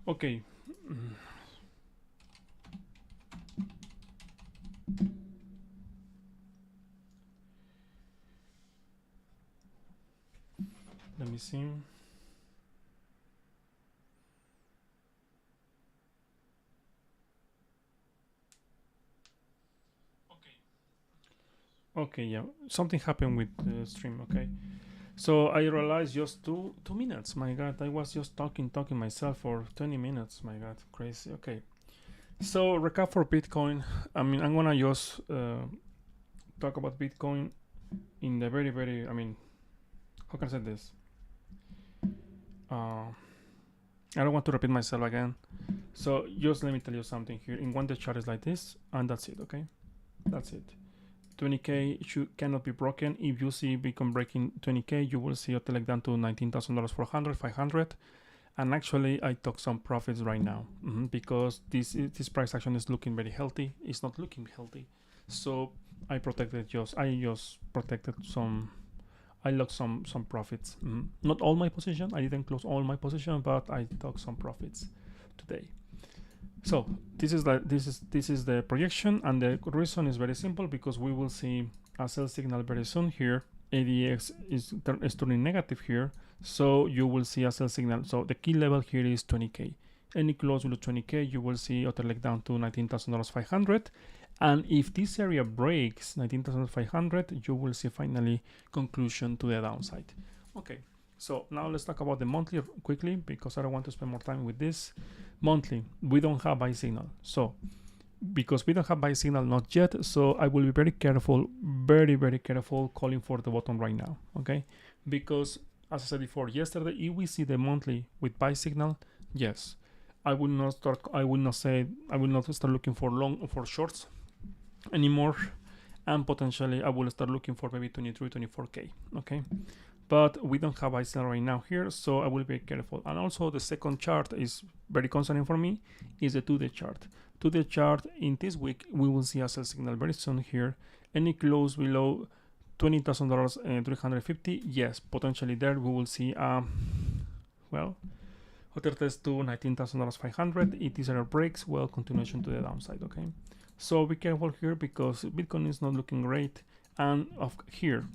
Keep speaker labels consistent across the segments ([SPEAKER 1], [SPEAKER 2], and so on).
[SPEAKER 1] Okay. Let me see. Okay, yeah, something happened with the stream. Okay, so I realized just 2 minutes. My God, I was just talking myself for 20 minutes. My God, crazy. Okay, so recap for Bitcoin. I mean, I'm gonna just talk about Bitcoin in the very. I mean, how can I say this? I don't want to repeat myself again. So just let me tell you something here. In one, the chart is like this, and that's it. Okay, that's it. 20k cannot be broken. If you see Bitcoin breaking 20k, you will see a like down to $19,000 for 100, 500. And actually, I took some profits right now because this price action is looking very healthy. It's not looking healthy, so I just protected some. I lost some profits. Not all my position. I didn't close all my position, but I took some profits today. So this is the projection, and the reason is very simple because we will see a sell signal very soon here. ADX is turning negative here, so you will see a sell signal. So the key level here is 20k. Any close below 20k, you will see other leg down to $19,500. And if this area breaks 19,500, you will see finally conclusion to the downside. Okay, so now let's talk about the monthly quickly because I don't want to spend more time with this. Monthly, we don't have buy signal. So because we don't have buy signal not yet, so I will be very careful, very careful calling for the bottom right now. Okay, because as I said before, yesterday, if we see the monthly with buy signal, yes, I will not start looking for shorts anymore, and potentially I will start looking for maybe 23, 24k. Okay, but we don't have buy signal right now here, so I will be careful. And also the second chart is very concerning for me, is the 2-day chart. 2-day chart in this week, we will see a sell signal very soon here. Any close below $20,000 and 350, yes, potentially there we will see well, other test to $19,500. If this area breaks, well, continuation to the downside. Okay, so be careful here because Bitcoin is not looking great, and here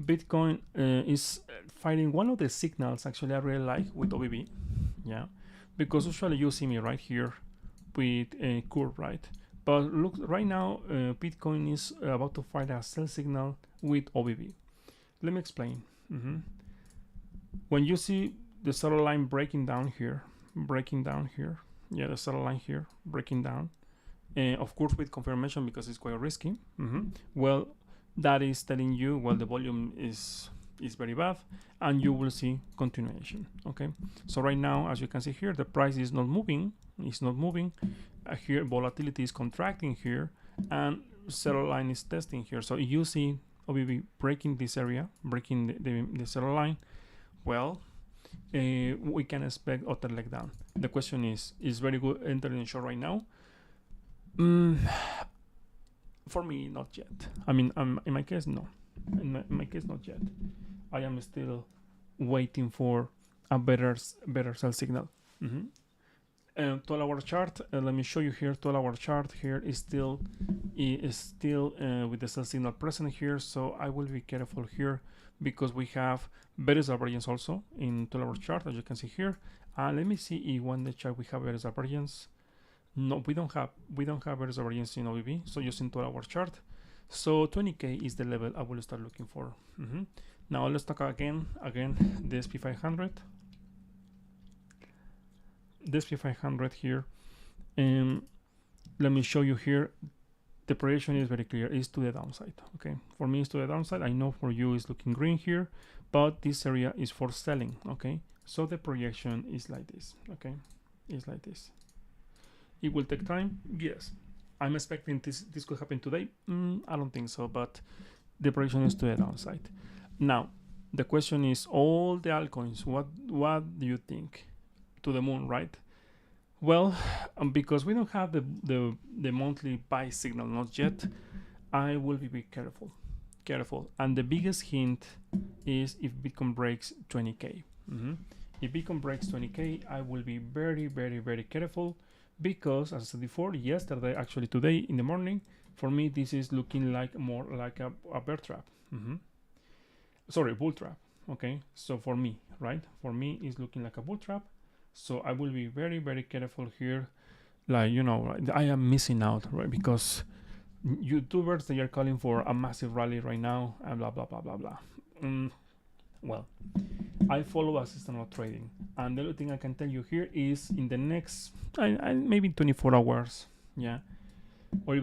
[SPEAKER 1] Bitcoin is finding one of the signals actually I really like with OBB, yeah, because usually you see me right here with a curve, right? But look, right now Bitcoin is about to find a sell signal with OBB. Let me explain. When you see the seller line breaking down here, yeah, the seller line here breaking down, of course with confirmation because it's quite risky. Well, that is telling you, well, the volume is very bad, and you will see continuation. Okay, so right now, as you can see here, the price is not moving. Here volatility is contracting here, and seller line is testing here. So you see OBB breaking this area, breaking the seller line, well, we can expect other leg down. The question is very good entering short right now? For me, not yet. I mean, in my case, no. In my case, not yet. I am still waiting for a better sell signal. 12-hour chart. Let me show you here. 12-hour chart here is still with the sell signal present here. So I will be careful here because we have better divergence also in 12-hour chart, as you can see here. Let me see if on the chart we have better divergence. No, we don't have better variance in OBB, so just in 12-hour chart. So 20k is the level I will start looking for. Now let's talk again the SP500. The SP500 here, let me show you here. The projection is very clear, it's to the downside. Okay, for me it's to the downside. I know for you it's looking green here, but this area is for selling. Okay, so the projection is like this. Okay, it's like this. It will take time, yes. I'm expecting this could happen today. I don't think so, but the projection is to the downside. Now, the question is, all the altcoins, what do you think? To the moon, right? Well, because we don't have the monthly buy signal not yet, I will be careful. And the biggest hint is if Bitcoin breaks 20k. if Bitcoin breaks 20k, I will be very careful, because as I said before, yesterday, actually today in the morning, for me this is looking like more like a bear trap. Sorry, bull trap. Okay, so for me, right, for me it's looking like a bull trap, so I will be very careful here. Like, you know, I am missing out, right, because YouTubers, they are calling for a massive rally right now and blah blah blah blah blah. Well, I follow a system of trading, and the only thing I can tell you here is in the next maybe 24 hours, yeah, or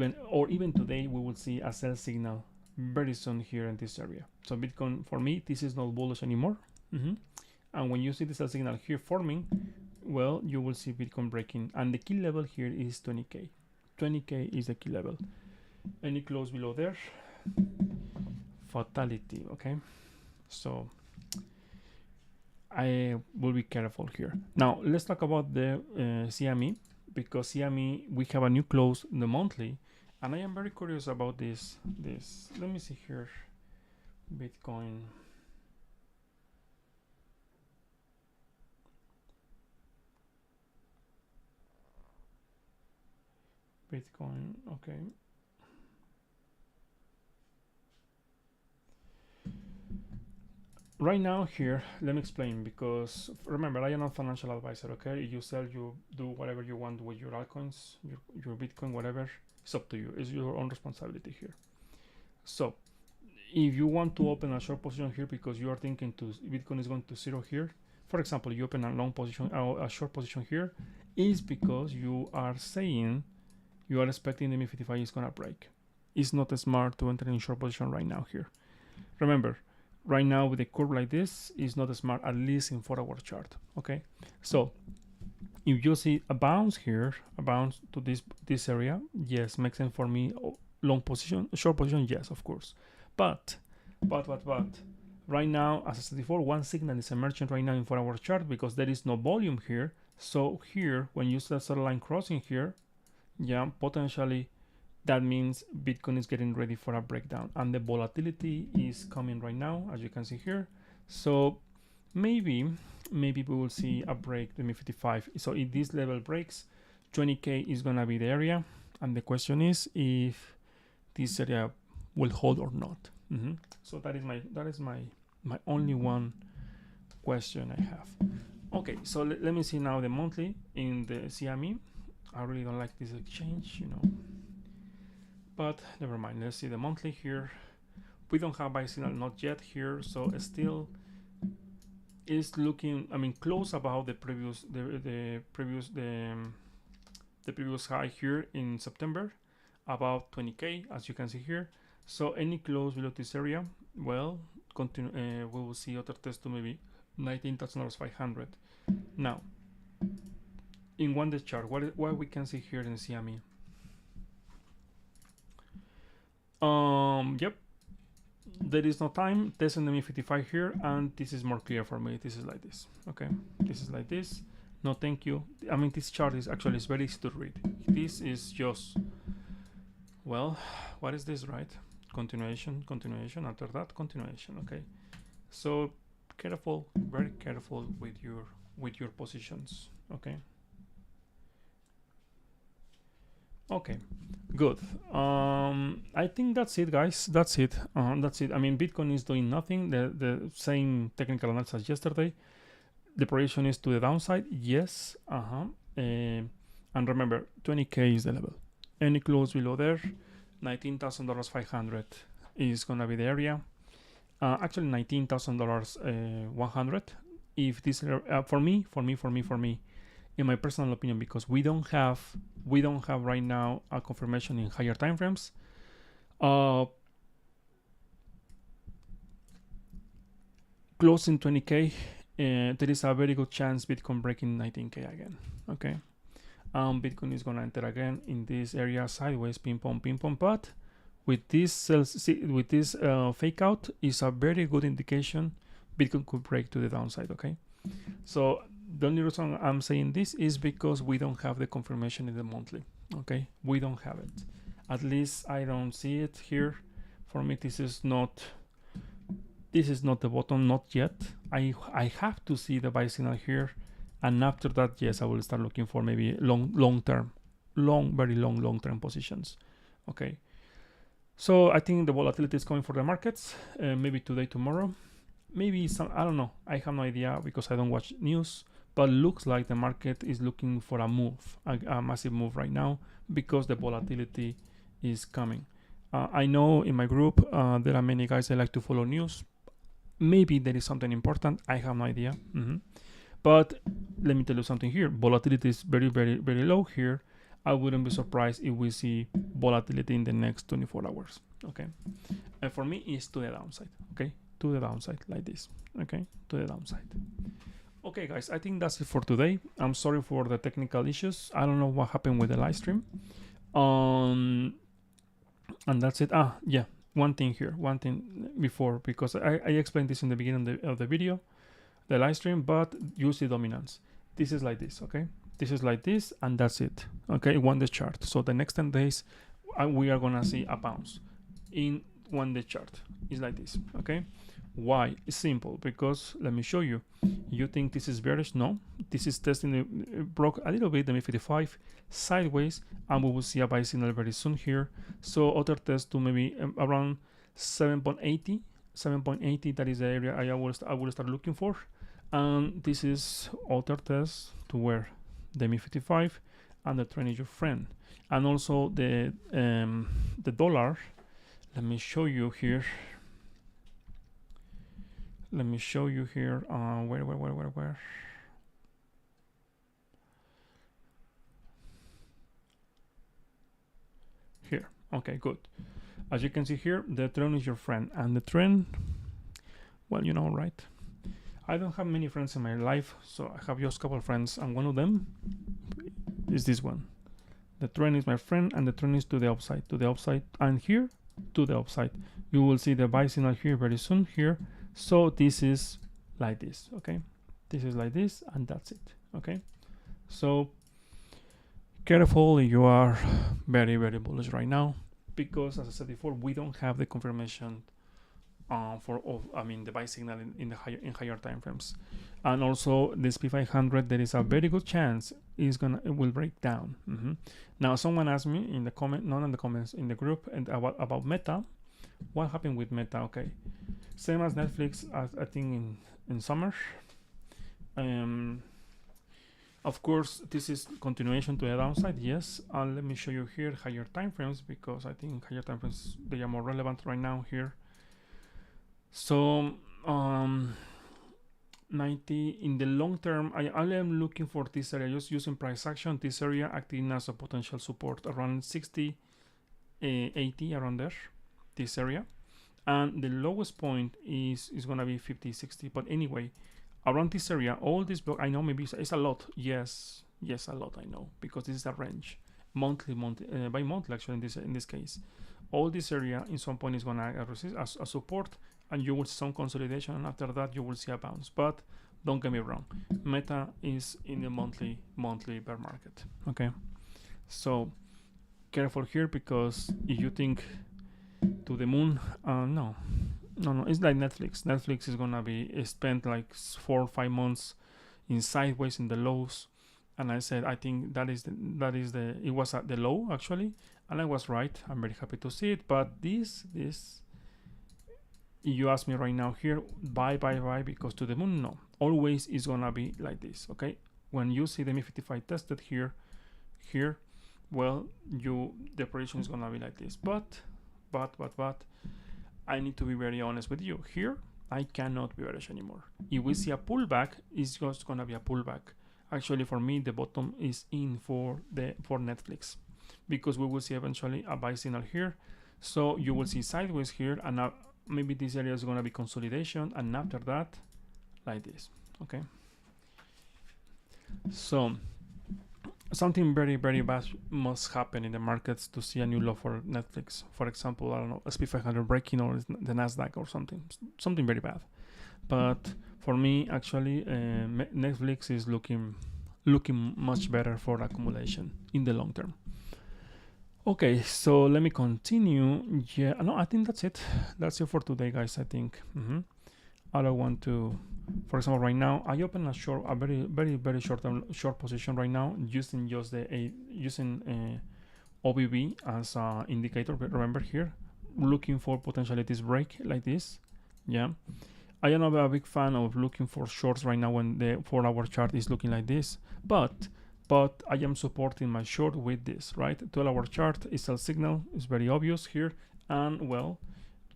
[SPEAKER 1] even today, we will see a sell signal very soon here in this area. So Bitcoin, for me, this is not bullish anymore. And when you see the sell signal here forming, well, you will see Bitcoin breaking, and the key level here is 20k. 20k is the key level. Any close below there, fatality. Okay, so I will be careful here. Now let's talk about the CME, because CME, we have a new close in the monthly, and I am very curious about this. Let me see here, Bitcoin. Okay. Right now here, let me explain, because remember, I am not a financial advisor. Okay, you sell, you do whatever you want with your altcoins, your Bitcoin, whatever. It's up to you. It's your own responsibility here. So if you want to open a short position here because you are thinking to Bitcoin is going to zero here, for example, you open a long position or a short position here, is because you are saying you are expecting the MI55 is going to break. It's not smart to enter in short position right now here. Remember, right now with a curve like this, is not smart, at least in 4-hour chart. Okay, so if you see a bounce here, a bounce to this area, yes, makes sense for me. Long position, short position, yes, of course. But right now, as I said before, one signal is emerging right now in 4-hour chart, because there is no volume here. So here, when you see a line crossing here, yeah, potentially that means Bitcoin is getting ready for a breakdown, and the volatility is coming right now, as you can see here. So maybe we will see a break, the MI55. So if this level breaks, 20k is gonna be the area, and the question is if this area will hold or not. So that is my only one question I have. Okay, so let me see now the monthly in the CME. I really don't like this exchange, you know, but never mind. Let's see the monthly here. We don't have buy signal, not yet here, so still is looking, I mean, close about the previous high here in September, about 20k, as you can see here. So any close below this area, well, continue. We will see other test to maybe $19,500. Now, in one day chart, what we can see here in CME. Yep, there is no time testing the MI55 here, and this is more clear for me. This is like this. Okay, this is like this. No, thank you. I mean, this chart is actually very easy to read. This is just, well, what is this, right? Continuation, after that continuation. Okay, so careful, very careful with your positions. Okay, good. I think that's it, guys. That's it. That's it. I mean, Bitcoin is doing nothing. The same technical analysis as yesterday. The projection is to the downside. Yes. And remember, 20k is the level. Any close below there, $19,500 is gonna be the area. Actually, $19,100. If this for me, in my personal opinion, because we don't have right now a confirmation in higher time frames. Closing 20k, there is a very good chance Bitcoin breaking 19k again. Okay, Bitcoin is gonna enter again in this area sideways, ping pong, but with this fake out is a very good indication Bitcoin could break to the downside. Okay, so the only reason I'm saying this is because we don't have the confirmation in the monthly. Okay, we don't have it. At least I don't see it here. For me, this is not this is not the bottom, not yet. I have to see the buy signal here, and after that, yes, I will start looking for maybe long term, very long term positions. Okay, so I think the volatility is coming for the markets, maybe today, tomorrow, maybe some, I don't know, I have no idea because I don't watch news, but looks like the market is looking for a move, a massive move right now, because the volatility is coming. I know in my group there are many guys that like to follow news. Maybe there is something important, I have no idea. But let me tell you something here. Volatility is very low here. I wouldn't be surprised if we see volatility in the next 24 hours. Okay, and for me it's to the downside. Okay, to the downside, like this. Okay, to the downside. Okay guys, I think that's it for today. I'm sorry for the technical issues. I don't know what happened with the live stream. And that's it. Yeah, one thing before, because I explained this in the beginning of the video, the live stream, but use the dominance. This is like this, okay? This is like this, and that's it, okay? One day chart. So the next 10 days, we are gonna see a bounce in one day chart. It's like this, okay? Why? It's simple, because let me show you. You think this is bearish? No, this is testing broke a little bit the MA55 sideways, and we will see a buy signal very soon here. So other test to maybe around 7.80. That is the area I will start looking for. And this is other test to where the MA55 and the trend is your friend, and also the dollar. Let me show you here. Let me show you here. Where? Here. Okay, good. As you can see here, the trend is your friend, and the trend, well, you know, right? I don't have many friends in my life, so I have just a couple of friends, and one of them is this one. The trend is my friend, and the trend is to the upside, and here to the upside. You will see the buy signal here very soon here. So this is like this, okay? This is like this, and that's it, okay? So careful if you are very bullish right now, because as I said before, we don't have the confirmation for all, I mean, the buy signal in higher time frames. And also this P500, there is a very good chance it will break down. Now someone asked me in the comment, not in the comments, in the group, and about Meta. What happened with Meta? Okay, same as Netflix, I think in summer. Of course, this is continuation to the downside, yes. And let me show you here higher time frames, because I think higher time frames, they are more relevant right now here. So 90 in the long term, I am looking for this area, just using price action, this area acting as a potential support around 60, 80, around there, this area. And the lowest point is gonna be 50, 60. But anyway, around this area, all this block, I know maybe it's a lot. Yes, a lot, I know, because this is a range, monthly, bi-monthly actually in this case. All this area in some point is gonna resist as a support, and you will see some consolidation, and after that you will see a bounce. But don't get me wrong, Meta is in the monthly bear market, okay? So careful here, because if you think to the moon, no, it's like Netflix is gonna be spent like 4 or 5 months in sideways in the lows, and I said I think that is the it was at the low actually, and I was right. I'm very happy to see it. But this you ask me right now here, buy, because to the moon, no, always is gonna be like this, okay? When you see the MA55 tested here, well, the prediction is gonna be like this. But I need to be very honest with you here. I cannot be bearish anymore. If we see a pullback, it's just gonna be a pullback. Actually, for me, the bottom is in for Netflix, because we will see eventually a buy signal here. So you will see sideways here, and now maybe this area is gonna be consolidation, and after that, like this, okay? So something very bad must happen in the markets to see a new low for Netflix. For example, I don't know, SP500 breaking, or the Nasdaq, or something very bad. But for me, actually, Netflix is looking much better for accumulation in the long term. Okay, so let me continue. Yeah, no, I think that's it for today, guys. I think I don't want to, for example, right now I open a very short position right now using just using OBB as an indicator. But remember here, looking for potentially this break like this. Yeah, I am not a big fan of looking for shorts right now when the 4-hour chart is looking like this, but I am supporting my short with this, right? 12-hour chart is a signal, it's very obvious here, and well,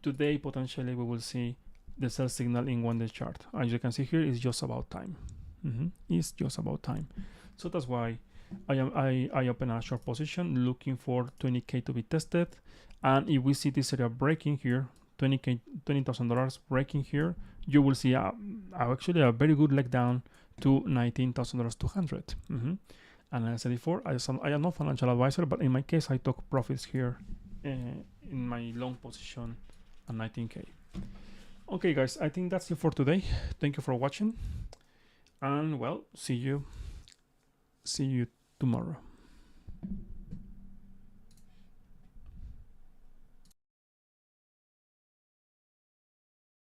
[SPEAKER 1] today potentially we will see the sell signal in 1-day chart. As you can see here, it's just about time. It's just about time. So that's why I open a short position looking for 20k to be tested, and if we see this area breaking here, $20,000 breaking here, you will see actually a very good leg down to $19,200. And as I said before, I am not financial advisor, but in my case, I took profits here in my long position at 19k. Okay, guys, I think that's it for today. Thank you for watching, and well, see you tomorrow.